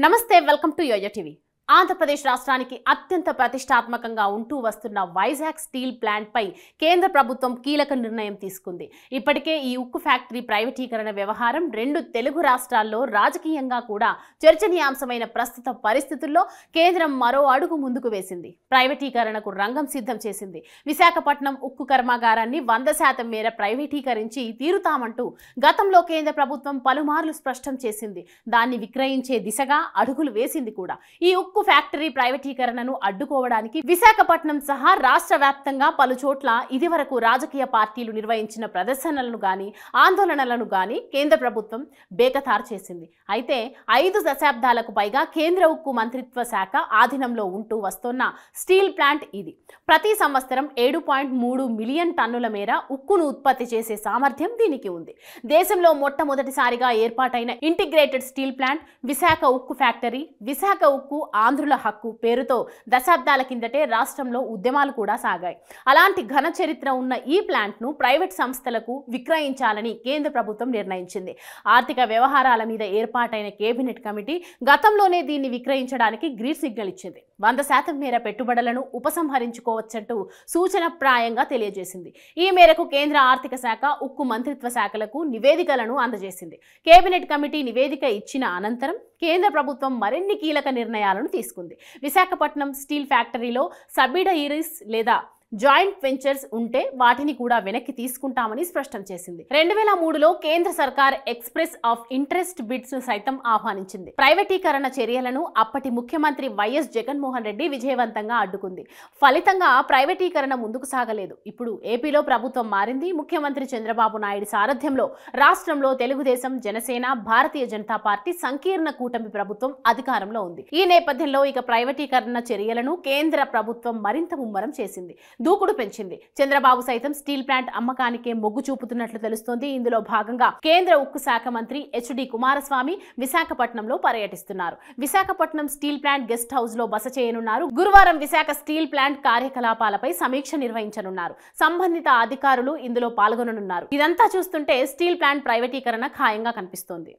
నమస్తే welcome to YoYo TV. Andhra Pradesh రాష్ట్రానికి అత్యంత ప్రతిష్టాత్మకంగా ఉంటూ వస్తున్న వైజాగ్ స్టీల్ ప్లాంట్ పై కేంద్ర ప్రభుత్వం కీలక నిర్ణయం తీసుకుంది. ఇప్పటికే ఈ ఉక్కు ఫ్యాక్టరీ ప్రైవేటీకరణ వ్యవహారం రెండు తెలుగు రాష్ట్రాల్లో రాజకీయంగా కూడా చర్చనీయాంశమైన ప్రస్తుత పరిస్థితుల్లో కేంద్రం మరో అడుగు ముందుకు వేసింది. ప్రైవేటీకరణకు రంగం సిద్ధం చేసింది. విశాఖపట్నం ఉక్కు కర్మాగారాన్ని 100% మేర ప్రైవేటీకరించి తీరుతామంటూ గతంలో కేంద్ర ప్రభుత్వం పలుమార్లు స్పష్టం చేసింది. దాన్ని విక్రయించే దిశగా అడుగులు వేసింది కూడా. ఈ ఉక్కు ఫ్యాక్టరీ ప్రైవేటీకరణను అడ్డుకోవడానికి విశాఖపట్నం సహా రాష్ట్ర వ్యాప్తంగా పలు చోట్ల ఇదివరకు రాజకీయ పార్టీలు నిర్వహించిన ప్రదర్శనలను గాని ఆందోళనలను గాని కేంద్ర ప్రభుత్వం బేఖతారు చేసింది. అయితే 5 దశాబ్దాలకు పైగా కేంద్ర ఉక్కు మంత్రిత్వ శాఖ ఆధీనంలో ఉంటూ వస్తున్న స్టీల్ ప్లాంట్ ఇది. ప్రతి సంవత్సరం 7.3 మిలియన్ టన్నుల మేర ఉక్కును ఉత్పత్తి చేసే సామర్థ్యం దీనికి ఉంది. దేశంలో మొట్టమొదటిసారిగా ఏర్పాటైన ఇంటిగ్రేటెడ్ స్టీల్ ప్లాంట్ విశాఖ ఉక్కు ఫ్యాక్టరీ. విశాఖ ఉక్కు ఆంధ్రుల హక్కు పేరుతో దశాబ్దాల కిందటే రాష్ట్రంలో ఉద్యమాలు కూడా సాగాయి. అలాంటి ఘన చరిత్ర ఉన్న ఈ ప్లాంట్ ను ప్రైవేట్ సంస్థలకు విక్రయించాలని కేంద్ర ప్రభుత్వం నిర్ణయించింది. ఆర్థిక వ్యవహారాల మీద ఏర్పాటైన కేబినెట్ కమిటీ గతంలోనే దీన్ని విక్రయించడానికి గ్రీన్ సిగ్నల్ ఇచ్చింది. 100% మేర పెట్టుబడులను ఉపసంహరించుకోవచ్చంటూ సూచనప్రాయంగా తెలియజేసింది. ఈ మేరకు కేంద్ర ఆర్థిక శాఖ ఉక్కు మంత్రిత్వ శాఖలకు నివేదికలను అందజేసింది. కేబినెట్ కమిటీ నివేదిక ఇచ్చిన అనంతరం కేంద్ర ప్రభుత్వం మరిన్ని కీలక నిర్ణయాలను తీసుకుంది. విశాఖపట్నం స్టీల్ ఫ్యాక్టరీలో సబ్సిడరీస్ లేదా జాయింట్ వెంచర్స్ ఉంటే వాటిని కూడా వెనక్కి తీసుకుంటామని స్పష్టం చేసింది. 2003లో కేంద్ర సర్కార్ ఎక్స్ప్రెస్ ఆఫ్ ఇంట్రెస్ట్ బిడ్స్ ను సైతం ఆహ్వానించింది. ప్రైవేటీకరణ చర్యలను అప్పటి ముఖ్యమంత్రి వైఎస్ జగన్మోహన్ రెడ్డి విజయవంతంగా అడ్డుకుంది. ఫలితంగా ప్రైవేటీకరణ ముందుకు సాగలేదు. ఇప్పుడు ఏపీలో ప్రభుత్వం మారింది. ముఖ్యమంత్రి చంద్రబాబు నాయుడు సారథ్యంలో రాష్ట్రంలో తెలుగుదేశం, జనసేన, భారతీయ జనతా పార్టీ సంకీర్ణ కూటమి ప్రభుత్వం అధికారంలో ఉంది. ఈ నేపథ్యంలో ఇక ప్రైవేటీకరణ చర్యలను కేంద్ర ప్రభుత్వం మరింత ముమ్మరం చేసింది. దూకుడు పెంచింది. చంద్రబాబు సైతం స్టీల్ ప్లాంట్ అమ్మకానికే మొగ్గు చూపుతున్నట్లు తెలుస్తోంది. ఇందులో భాగంగా కేంద్ర ఉక్కు శాఖ మంత్రి హెచ్డి కుమారస్వామి విశాఖపట్నంలో పర్యటిస్తున్నారు. Visakhapatnam steel plant guest house లో బస చేయనున్నారు. గురువారం విశాఖ స్టీల్ ప్లాంట్ కార్యకలాపాలపై సమీక్ష నిర్వహించనున్నారు. సంబంధిత అధికారులు ఇందులో పాల్గొననున్నారు. ఇదంతా చూస్తుంటే స్టీల్ ప్లాంట్ ప్రైవేటీకరణ ఖాయంగా కనిపిస్తోంది.